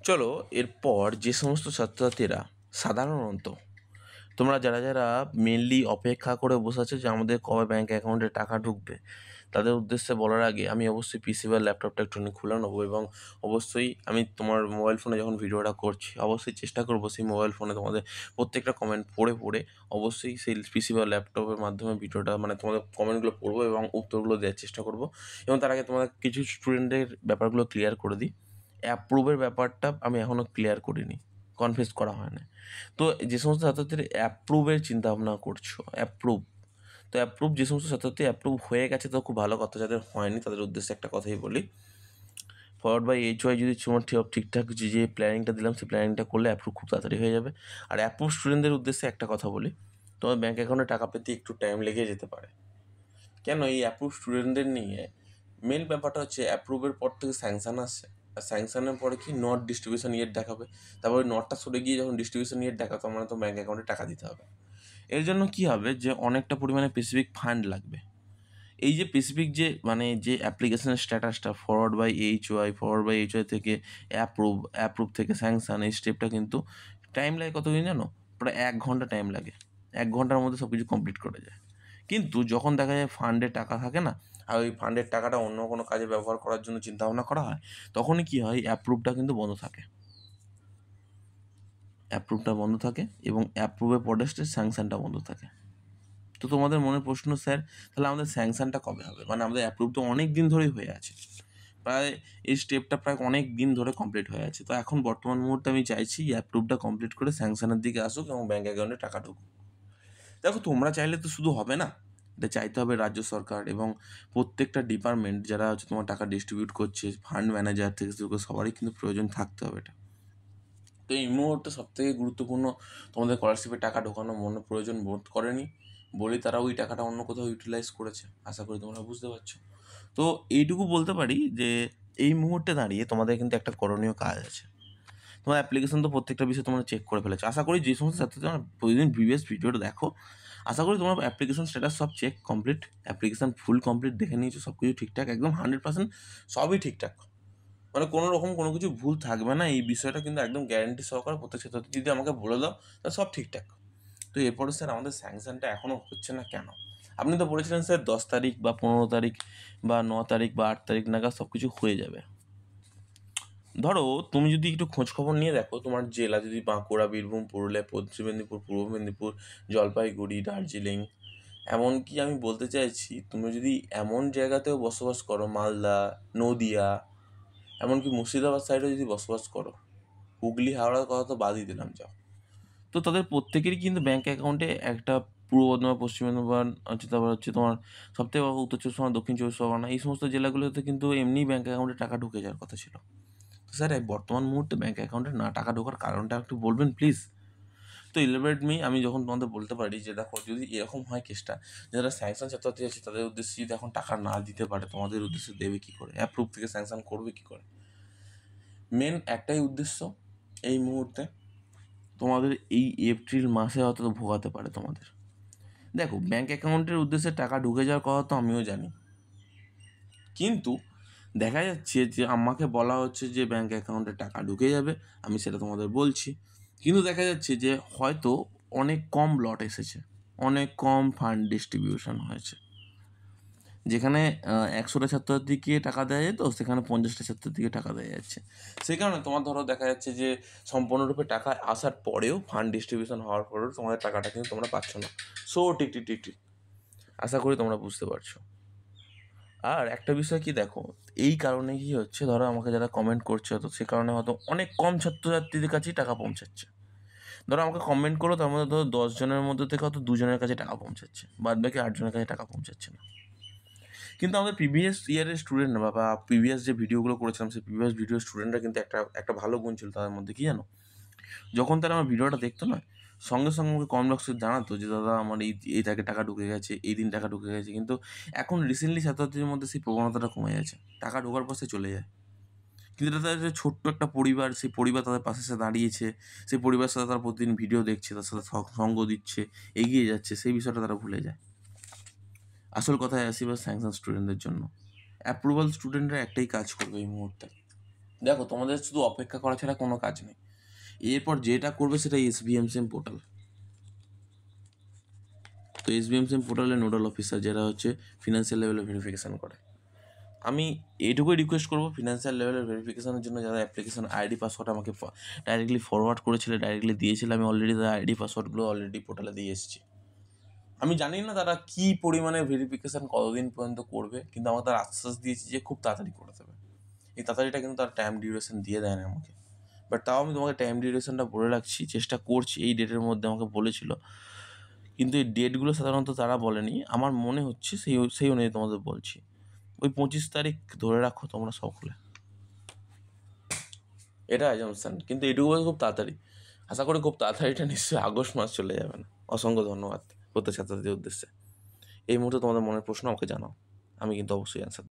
চলো এরপর যে সমস্ত ছাত্রছাত্রীরা সাধারণত তোমরা যারা যারা মেনলি অপেক্ষা করে বসে আছো যে আমাদের কবে ব্যাঙ্ক অ্যাকাউন্টে টাকা ঢুকবে, তাদের উদ্দেশ্যে বলার আগে আমি অবশ্যই পিসি বা ল্যাপটপটা একটুখানি খুলে নেবো এবং অবশ্যই আমি তোমার মোবাইল ফোনে যখন ভিডিওটা করছি অবশ্যই চেষ্টা করবো সেই মোবাইল ফোনে তোমাদের প্রত্যেকটা কমেন্ট পড়ে পড়ে অবশ্যই সেই পিসি বা ল্যাপটপের মাধ্যমে ভিডিওটা মানে তোমাদের কমেন্টগুলো পড়বো এবং উত্তরগুলো দেওয়ার চেষ্টা করবো। এবং তার আগে তোমাদের কিছু স্টুডেন্টের ব্যাপারগুলো ক্লিয়ার করে দিই। অ্যাপ্রুভের ব্যাপারটা আমি এখনও ক্লিয়ার করিনি, কনফেস করা হয় না। তো যে সমস্ত ছাত্রছাত্রী অ্যাপ্রুভের চিন্তাভাবনা করছো, অ্যাপ্রুভ যে সমস্ত ছাত্রছাত্রী অ্যাপ্রুভ হয়ে গেছে তো খুব ভালো কথা, যাদের হয়নি তাদের উদ্দেশ্যে একটা কথাই বলি। ফরওয়ার্ড বাই এইচওয়াই যদি তোমার ঠিকঠাক যে প্ল্যানিংটা দিলাম সেই প্ল্যানিংটা করলে অ্যাপ্রুভ খুব তাড়াতাড়ি হয়ে যাবে। আর অ্যাপ্রুভ স্টুডেন্টদের উদ্দেশ্যে একটা কথা বলি, তোমার ব্যাঙ্ক অ্যাকাউন্টে টাকা পেতে একটু টাইম লেগে যেতে পারে। কেন এই অ্যাপ্রুভ স্টুডেন্টদের নিয়ে মেন ব্যাপারটা হচ্ছে অ্যাপ্রুভের পর থেকে স্যাংশন আসছে, আর স্যাংশনের পরে কি নট ডিস্ট্রিবিউশন ইয়েট দেখাবে, তারপরে নটটা সরে গিয়ে যখন ডিস্ট্রিবিউশন ইয়েট দেখাবে তখন তো ব্যাঙ্ক অ্যাকাউন্টে টাকা দিতে হবে। এর জন্য কি হবে যে অনেকটা পরিমাণে স্পেসিফিক ফান্ড লাগবে। এই যে স্পেসিফিক যে মানে যে অ্যাপ্লিকেশনের স্ট্যাটাসটা ফরওয়ার্ড বাই এইচওয়াই থেকে অ্যাপ্রুভ থেকে স্যাংশন, এই স্টেপটা কিন্তু টাইম লাগে কতদিন জানো? প্রায় 1 ঘন্টা টাইম লাগে। 1 ঘন্টার মধ্যে সব কিছু কমপ্লিট করা যায়। কিন্তু যখন দেখা যায় ফান্ডে টাকা থাকে না, আর ওই ফান্ডের টাকাটা অন্য কোনো কাজে ব্যবহার করার জন্য চিন্তাভাবনা করা হয়, তখনই কী হয়, অ্যাপ্রুভটা কিন্তু বন্ধ থাকে। অ্যাপ্রুভটা বন্ধ থাকে এবং অ্যাপ্রুভের পরে স্যাংশনটা বন্ধ থাকে। তো তোমাদের মনের প্রশ্ন, স্যার তাহলে আমাদের স্যাংশনটা কবে হবে? মানে আমাদের অ্যাপ্রুভ তো অনেক দিন ধরেই হয়ে আছে, প্রায় এই স্টেপটা প্রায় অনেক দিন ধরে কমপ্লিট হয়ে আছে। তো এখন বর্তমান মুহূর্তে আমি চাইছি অ্যাপ্রুভটা কমপ্লিট করে স্যাংশনের দিকে আসুক এবং ব্যাঙ্ক অ্যাকাউন্টে টাকা ঢুকুক। দেখো তোমরা চাইলে তো শুধু হবে না, এটা চাইতে হবে রাজ্য সরকার এবং প্রত্যেকটা ডিপার্টমেন্ট যারা হচ্ছে তোমার টাকা ডিস্ট্রিবিউট করছে, ফান্ড ম্যানেজার থেকে শুরু করে সবারই কিন্তু প্রয়োজন থাকতে হবে এটা। তো এই মুহূর্তে সবথেকে গুরুত্বপূর্ণ তোমাদের স্কলারশিপে টাকা ঢোকানো মনে প্রয়োজন বোধ করেনি বলেই তারা ওই টাকাটা অন্য কোথাও ইউটিলাইজ করেছে, আশা করি তোমরা বুঝতে পারছো। তো এইটুকু বলতে পারি যে এই মুহূর্তে দাঁড়িয়ে তোমাদের কিন্তু একটা করণীয় কাজ আছে। তোমার অ্যাপ্লিকেশন তো প্রত্যেকটা বিষয় তোমরা চেক করে ফেলেছো, আশা করি যে সমস্ত ছাত্রী তোমরা প্রতিদিন প্রিভিয়াস ভিডিওটা দেখো, আশা করি তোমার অ্যাপ্লিকেশন স্ট্যাটাস সব check complete, application full complete দেখে নিয়েছো, সব কিছু ঠিকঠাক, একদম 100% সবই ঠিকঠাক, মানে কোনো রকম কোনো কিছু ভুল থাকবে না। এই বিষয়টা কিন্তু একদম গ্যারেন্টি সহকারে প্রত্যেক ছাত্রছাত্রী যদি আমাকে বলে দাও তাহলে সব ঠিকঠাক। তো এরপরে স্যার আমাদের স্যাংশনটা এখনও হচ্ছে না কেন? আপনি তো বলেছিলেন স্যার 10 তারিখ বা 15 তারিখ বা 9 তারিখ বা 8 তারিখ নাগাদ সব কিছু হয়ে যাবে। ধরো তুমি যদি একটু খোঁজ খবর নিয়ে দেখো, তোমার জেলা যদি বাঁকুড়া, বীরভূম, পুরুলিয়া, পশ্চিম মেদিনীপুর, পূর্ব মেদিনীপুর, জলপাইগুড়ি, দার্জিলিং, এমনকি আমি বলতে চাইছি তুমি যদি এমন জায়গাতেও বসবাস করো, মালদা, নদিয়া, এমনকি মুর্শিদাবাদ সাইডে যদি বসবাস করো, হুগলি, হাওড়ার কথা তো বাদই দিলাম, যাও, তো তাদের প্রত্যেকেরই কিন্তু ব্যাঙ্ক অ্যাকাউন্টে একটা পূর্ব বর্ধমান, পশ্চিম মেদিনীপুর হচ্ছে, তারপর হচ্ছে তোমার সবথেকে উত্তর চব্বিশ পরগনা, দক্ষিণ চব্বিশ পরগনা, এই সমস্ত জেলাগুলোতে কিন্তু এমনি ব্যাঙ্ক অ্যাকাউন্টে টাকা ঢুকে যাওয়ার কথা ছিল। তো স্যার এই বর্তমান মুহূর্তে ব্যাঙ্ক অ্যাকাউন্টে না টাকা ঢোকার কারণটা একটু বলবেন প্লিজ। তো ইলাবোরেট মি আমি যখন তোমাদের বলতে পারি যে দেখো যদি এরকম হয় কেসটা, যারা স্যাংশন ছাত্রছাত্রী আছে তাদের উদ্দেশ্যে যদি এখন টাকা না দিতে পারে, তোমাদের উদ্দেশ্যে দেবে কী করে? অ্যাপ্রুভ থেকে স্যাংশন করবে কী করে? মেন একটাই উদ্দেশ্য এই মুহূর্তে, তোমাদের এই এপ্রিল মাসে হয়তো ভোগাতে পারে তোমাদের। দেখো ব্যাঙ্ক অ্যাকাউন্টের উদ্দেশ্যে টাকা ঢুকে যাওয়ার কথা তো আমিও জানি, কিন্তু দেখা যাচ্ছে যে আমাকে বলা হচ্ছে যে ব্যাঙ্ক অ্যাকাউন্টে টাকা ঢুকে যাবে, আমি সেটা তোমাদের বলছি, কিন্তু দেখা যাচ্ছে যে হয়তো অনেক কম লট এসেছে, অনেক কম ফান্ড ডিস্ট্রিবিউশন হয়েছে। যেখানে 100টা ছাত্রছাত্রীকে টাকা দেওয়া যেত সেখানে 50টা ছাত্রছাত্রীকে টাকা দেওয়া যাচ্ছে। সেই কারণে তোমার ধরো দেখা যাচ্ছে যে সম্পূর্ণরূপে টাকা আসার পরেও, ফান্ড ডিস্ট্রিবিউশন হওয়ার পরেও তোমাদের টাকাটা কিন্তু তোমরা পাচ্ছ না। সো ঠিক ঠিক ঠিক ঠিক, আশা করি তোমরা বুঝতে পারছো। আর একটা বিষয় কি দেখো, এই কারণে কি হচ্ছে, ধরো আমাকে যারা কমেন্ট করছে তো সে কারণে হয়তো অনেক কম ছাত্রছাত্রীদের কাছেই টাকা পৌঁছাচ্ছে। ধরো আমাকে কমেন্ট করো, তার মধ্যে ধরো 10 জনের মধ্যে থেকে হয়তো 2 জনের কাছে টাকা পৌঁছাচ্ছে, বাদ বাকি 8 জনের কাছে টাকা পৌঁছাচ্ছে না। কিন্তু আমাদের প্রিভিয়াস ইয়ারের স্টুডেন্টরা বা প্রিভিয়াস যে ভিডিওগুলো করেছিলাম সেই প্রিভিয়াস ভিডিওর স্টুডেন্টরা কিন্তু একটা একটা ভালো গুণ ছিল তাদের মধ্যে, কি জানো? যখন তারা আমার ভিডিওটা দেখতো না, সঙ্গে সঙ্গে আমাকে কমেন্ট বক্সে জানাতো যে দাদা আমার এই তাকে টাকা ঢুকে গেছে, এই দিন টাকা ঢুকে গেছে। কিন্তু এখন রিসেন্টলি ছাত্রছাত্রীদের মধ্যে সেই প্রবণতাটা কমে গেছে, টাকা ঢোকার পর সে চলে যায়। কিন্তু তাদের যে ছোট্ট একটা পরিবার, সেই পরিবার তাদের পাশে এসে দাঁড়িয়েছে, সেই পরিবারের সাথে তারা প্রতিদিন ভিডিও দেখছে, তার সাথে সঙ্গ দিচ্ছে, এগিয়ে যাচ্ছে, সেই বিষয়টা তারা ভুলে যায়। আসল কথায় আসি বা স্যাংশন স্টুডেন্টদের জন্য, অ্যাপ্রুভাল স্টুডেন্টরা একটাই কাজ করবে এই মুহূর্তে, দেখো, তোমাদের শুধু অপেক্ষা করা ছাড়া কোনো কাজ নেই। এরপর যেটা করবে সেটা SBMCM পোর্টাল। তো SBMCM পোর্টালে নোডাল অফিসার যারা হচ্ছে ফিনান্সিয়াল লেভেলে ভেরিফিকেশান করে। আমি এইটুকুই রিকোয়েস্ট করবো, ফিনান্সিয়াল লেভেলের ভেরিফিকেশানের জন্য যারা অ্যাপ্লিকেশান আইডি পাসওয়ার্ড আমাকে ডাইরেক্টলি ফরওয়ার্ড করেছিলে, ডাইরেক্টলি দিয়েছিলে, আমি অলরেডি তাদের আইডি পাসওয়ার্ডগুলো অলরেডি পোর্টালে দিয়ে এসেছি। আমি জানি না তারা কী পরিমাণে ভেরিফিকেশান কতদিন পর্যন্ত করবে, কিন্তু আমাকে তারা আশ্বাস দিয়েছে যে খুব তাড়াতাড়ি করে দেবে। এই তাড়াতাড়িটা কিন্তু তার টাইম ডিউরেশন দিয়ে দেয় না আমাকে, বাট তাও আমি তোমাকে টাইম ডিউরেশনটা বলে রাখছি, চেষ্টা করছি এই ডেটের মধ্যে আমাকে বলেছিল, কিন্তু এই ডেটগুলো সাধারণত তারা বলেনি। আমার মনে হচ্ছে সেই অনুযায়ী তোমাদের বলছি, ওই 25 তারিখ ধরে রাখো তোমরা সকলে, এটা অ্যাজাম্পশন। কিন্তু এটুকু খুব তাড়াতাড়ি, আশা করি খুব তাড়াতাড়ি, এটা নিশ্চয়ই আগস্ট মাস চলে যাবে না। অসংখ্য ধন্যবাদ প্রত্যেক ছাত্রছাত্রীদের উদ্দেশ্যে। এই মুহূর্তে তোমাদের মনের প্রশ্ন আমাকে জানাও, আমি কিন্তু অবশ্যই অ্যান্সার